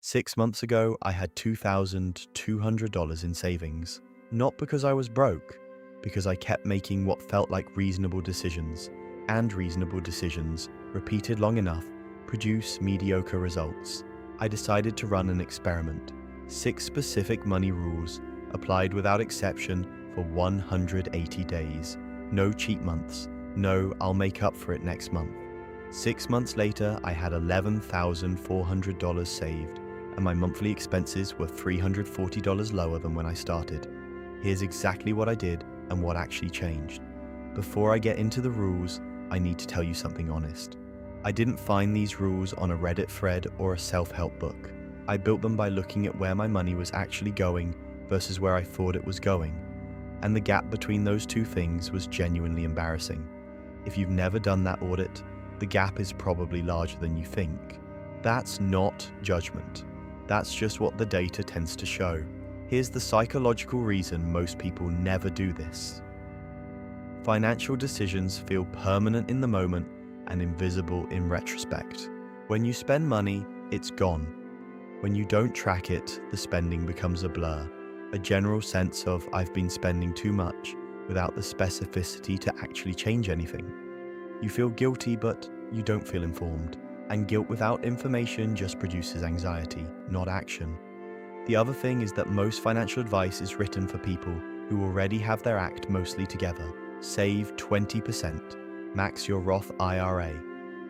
6 months ago, I had $2,200 in savings. Not because I was broke, because I kept making what felt like reasonable decisions, and reasonable decisions, repeated long enough, produce mediocre results. I decided to run an experiment. 6 specific money rules, applied without exception for 180 days. No cheat months. No, I'll make up for it next month. 6 months later, I had $11,400 saved, and my monthly expenses were $340 lower than when I started. Here's exactly what I did and what actually changed. Before I get into the rules, I need to tell you something honest. I didn't find these rules on a Reddit thread or a self-help book. I built them by looking at where my money was actually going versus where I thought it was going. And the gap between those two things was genuinely embarrassing. If you've never done that audit, the gap is probably larger than you think. That's not judgment. That's just what the data tends to show. Here's the psychological reason most people never do this. Financial decisions feel permanent in the moment and invisible in retrospect. When you spend money, it's gone. When you don't track it, the spending becomes a blur. A general sense of I've been spending too much without the specificity to actually change anything. You feel guilty, but you don't feel informed. And guilt without information just produces anxiety, not action. The other thing is that most financial advice is written for people who already have their act mostly together. Save 20%. Max your Roth IRA.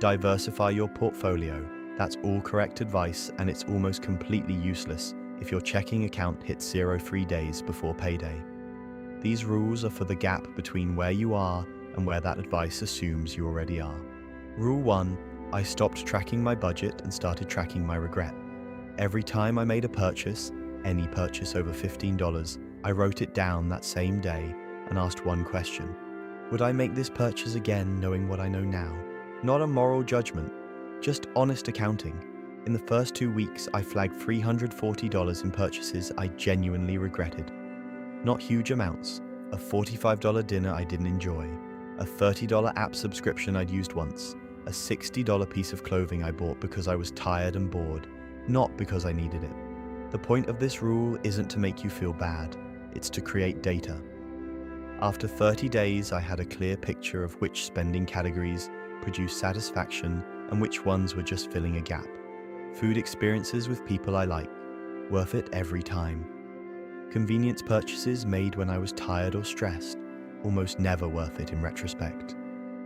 Diversify your portfolio. That's all correct advice, and it's almost completely useless if your checking account hits 0 3 days before payday. These rules are for the gap between where you are and where that advice assumes you already are. Rule 1. I stopped tracking my budget and started tracking my regret. Every time I made a purchase, any purchase over $15, I wrote it down that same day and asked one question. Would I make this purchase again knowing what I know now? Not a moral judgment, just honest accounting. In the first 2 weeks, I flagged $340 in purchases I genuinely regretted. Not huge amounts, a $45 dinner I didn't enjoy, a $30 app subscription I'd used once, a $60 piece of clothing I bought because I was tired and bored, not because I needed it. The point of this rule isn't to make you feel bad, it's to create data. After 30 days, I had a clear picture of which spending categories produced satisfaction and which ones were just filling a gap. Food experiences with people I like, worth it every time. Convenience purchases made when I was tired or stressed, almost never worth it in retrospect.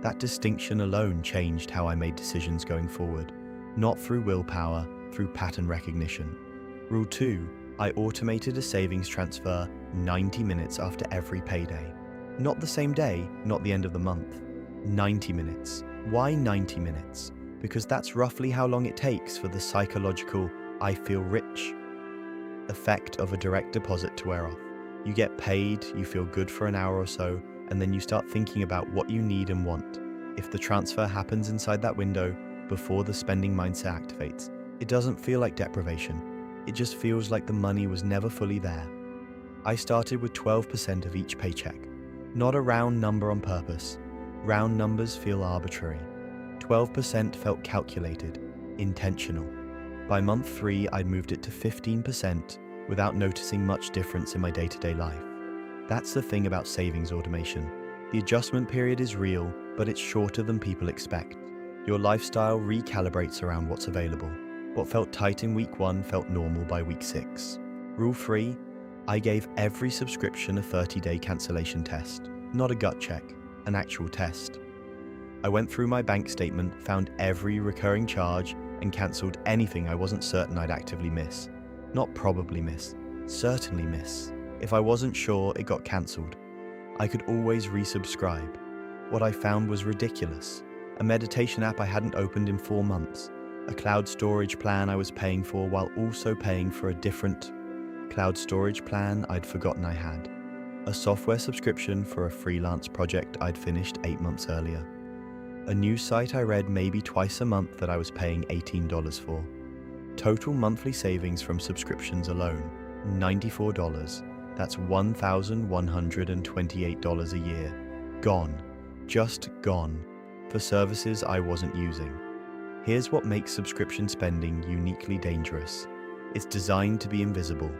That distinction alone changed how I made decisions going forward, not through willpower, through pattern recognition. Rule 2. I automated a savings transfer 90 minutes after every payday. Not the same day, not the end of the month. 90 minutes. Why 90 minutes? Because that's roughly how long it takes for the psychological "I feel rich" effect of a direct deposit to wear off. You get paid, you feel good for an hour or so, and then you start thinking about what you need and want. If the transfer happens inside that window before the spending mindset activates, it doesn't feel like deprivation. It just feels like the money was never fully there. I started with 12% of each paycheck. Not a round number on purpose. Round numbers feel arbitrary. 12% felt calculated, intentional. By month 3, I'd moved it to 15% without noticing much difference in my day-to-day life. That's the thing about savings automation. The adjustment period is real, but it's shorter than people expect. Your lifestyle recalibrates around what's available. What felt tight in week 1 felt normal by week 6. Rule 3. I gave every subscription a 30-day cancellation test. Not a gut check, an actual test. I went through my bank statement, found every recurring charge, and cancelled anything I wasn't certain I'd actively miss. Not probably miss, certainly miss. If I wasn't sure, it got cancelled. I could always resubscribe. What I found was ridiculous. A meditation app I hadn't opened in 4 months. A cloud storage plan I was paying for while also paying for a different cloud storage plan I'd forgotten I had. A software subscription for a freelance project I'd finished 8 months earlier. A news site I read maybe twice a month that I was paying $18 for. Total monthly savings from subscriptions alone, $94. That's $1,128 a year. Gone. Just gone. For services I wasn't using. Here's what makes subscription spending uniquely dangerous. It's designed to be invisible.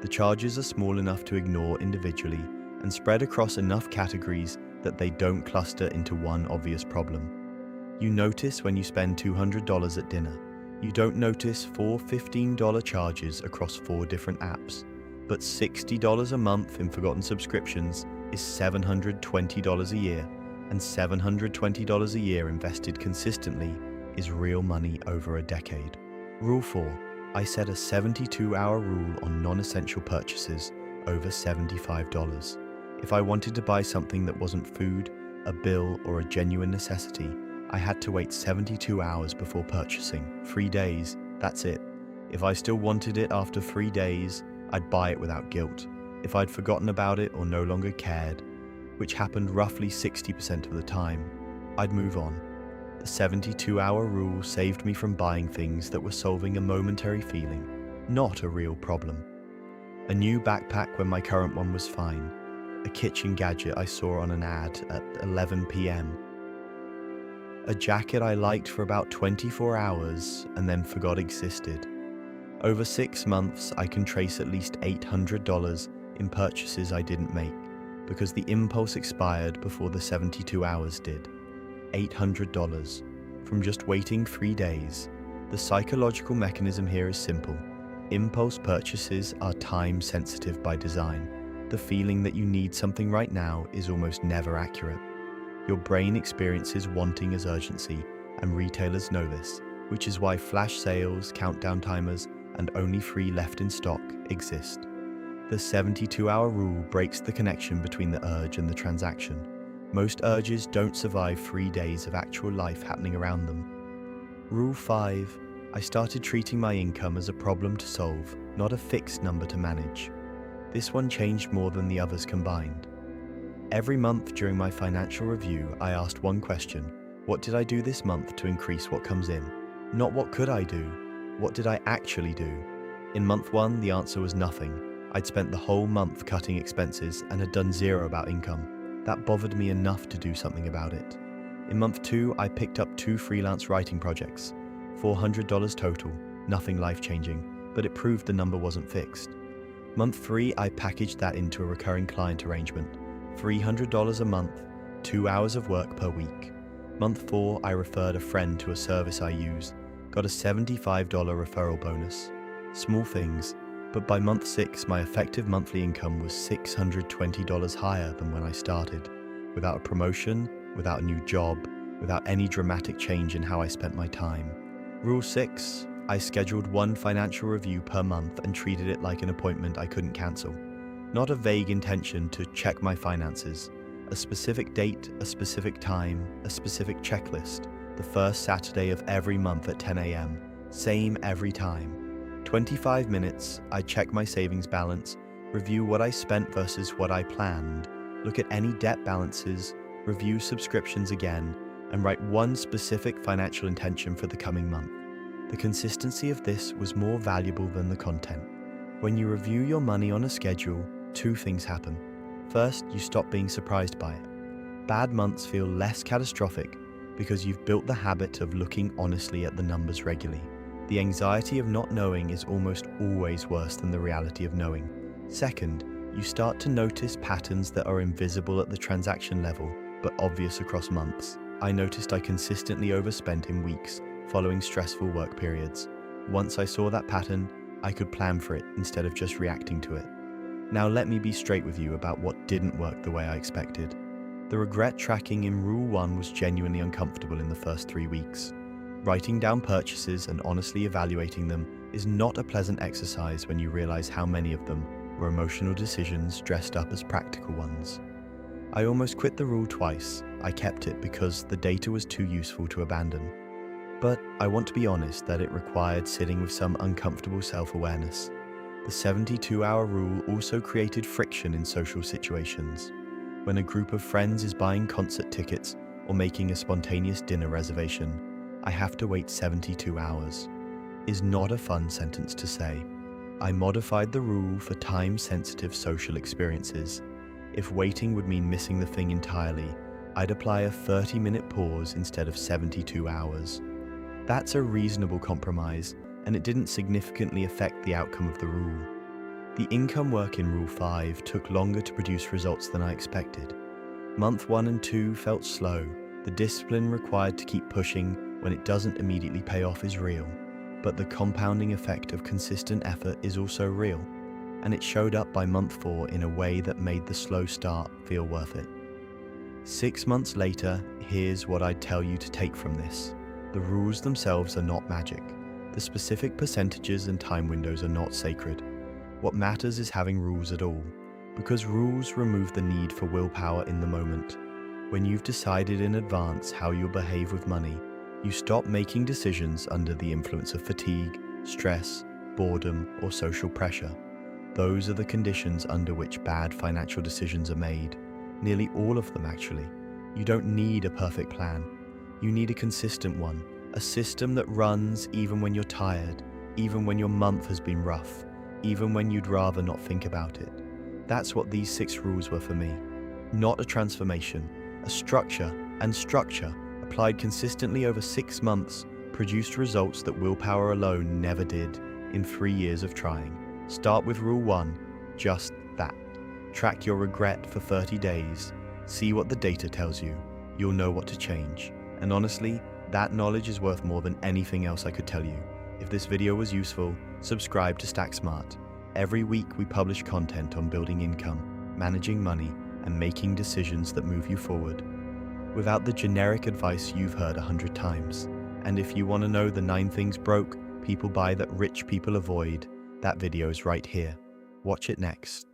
The charges are small enough to ignore individually and spread across enough categories that they don't cluster into one obvious problem. You notice when you spend $200 at dinner. You don't notice 4 $15 charges across 4 different apps. But $60 a month in forgotten subscriptions is $720 a year, and $720 a year invested consistently is real money over a decade. Rule 4. I set a 72-hour rule on non-essential purchases over $75. If I wanted to buy something that wasn't food, a bill, or a genuine necessity, I had to wait 72 hours before purchasing. 3 days, that's it. If I still wanted it after 3 days, I'd buy it without guilt. If I'd forgotten about it or no longer cared, which happened roughly 60% of the time, I'd move on. The 72-hour rule saved me from buying things that were solving a momentary feeling, not a real problem. A new backpack when my current one was fine. A kitchen gadget I saw on an ad at 11 p.m. A jacket I liked for about 24 hours and then forgot existed. Over 6 months, I can trace at least $800 in purchases I didn't make because the impulse expired before the 72 hours did. $800 from just waiting 3 days. The psychological mechanism here is simple. Impulse purchases are time sensitive by design. The feeling that you need something right now is almost never accurate. Your brain experiences wanting as urgency, and retailers know this, which is why flash sales, countdown timers, and only 3 left in stock exist. The 72-hour rule breaks the connection between the urge and the transaction. Most urges don't survive 3 days of actual life happening around them. Rule 5. I started treating my income as a problem to solve, not a fixed number to manage. This one changed more than the others combined. Every month during my financial review, I asked one question: what did I do this month to increase what comes in? Not what could I do, what did I actually do? In month 1, the answer was nothing. I'd spent the whole month cutting expenses and had done 0 about income. That bothered me enough to do something about it. In month 2, I picked up 2 freelance writing projects. $400 total, nothing life-changing, but it proved the number wasn't fixed. Month 3, I packaged that into a recurring client arrangement. $300 a month, 2 hours of work per week. Month 4, I referred a friend to a service I use, got a $75 referral bonus. Small things, but by month 6, my effective monthly income was $620 higher than when I started, without a promotion, without a new job, without any dramatic change in how I spent my time. Rule 6, I scheduled 1 financial review per month and treated it like an appointment I couldn't cancel. Not a vague intention to check my finances. A specific date, a specific time, a specific checklist. The first Saturday of every month at 10 a.m. Same every time. 25 minutes, I check my savings balance, review what I spent versus what I planned, look at any debt balances, review subscriptions again, and write 1 specific financial intention for the coming month. The consistency of this was more valuable than the content. When you review your money on a schedule, 2 things happen. First, you stop being surprised by it. Bad months feel less catastrophic because you've built the habit of looking honestly at the numbers regularly. The anxiety of not knowing is almost always worse than the reality of knowing. Second, you start to notice patterns that are invisible at the transaction level, but obvious across months. I noticed I consistently overspent in weeks following stressful work periods. Once I saw that pattern, I could plan for it instead of just reacting to it. Now let me be straight with you about what didn't work the way I expected. The regret tracking in Rule 1 was genuinely uncomfortable in the first 3 weeks. Writing down purchases and honestly evaluating them is not a pleasant exercise when you realize how many of them were emotional decisions dressed up as practical ones. I almost quit the rule twice. I kept it because the data was too useful to abandon. But I want to be honest that it required sitting with some uncomfortable self-awareness. The 72-hour rule also created friction in social situations. When a group of friends is buying concert tickets or making a spontaneous dinner reservation, I have to wait 72 hours. Is not a fun sentence to say. I modified the rule for time-sensitive social experiences. If waiting would mean missing the thing entirely, I'd apply a 30-minute pause instead of 72 hours. That's a reasonable compromise, and it didn't significantly affect the outcome of the rule. The income work in Rule 5 took longer to produce results than I expected. Month 1 and 2 felt slow. The discipline required to keep pushing when it doesn't immediately pay off is real, but the compounding effect of consistent effort is also real, and it showed up by month 4 in a way that made the slow start feel worth it. 6 months later, here's what I'd tell you to take from this. The rules themselves are not magic. The specific percentages and time windows are not sacred. What matters is having rules at all, because rules remove the need for willpower in the moment. When you've decided in advance how you'll behave with money, you stop making decisions under the influence of fatigue, stress, boredom, or social pressure. Those are the conditions under which bad financial decisions are made. Nearly all of them, actually. You don't need a perfect plan. You need a consistent one, a system that runs even when you're tired, even when your month has been rough, even when you'd rather not think about it. That's what these 6 rules were for me. Not a transformation, a structure, and structure, applied consistently over 6 months, produced results that willpower alone never did in 3 years of trying. Start with Rule 1, just that. Track your regret for 30 days. See what the data tells you. You'll know what to change. And honestly, that knowledge is worth more than anything else I could tell you. If this video was useful, subscribe to StackSmart. Every week we publish content on building income, managing money, and making decisions that move you forward, without the generic advice you've heard 100 times. And if you want to know the 9 things broke people buy that rich people avoid, that video is right here. Watch it next.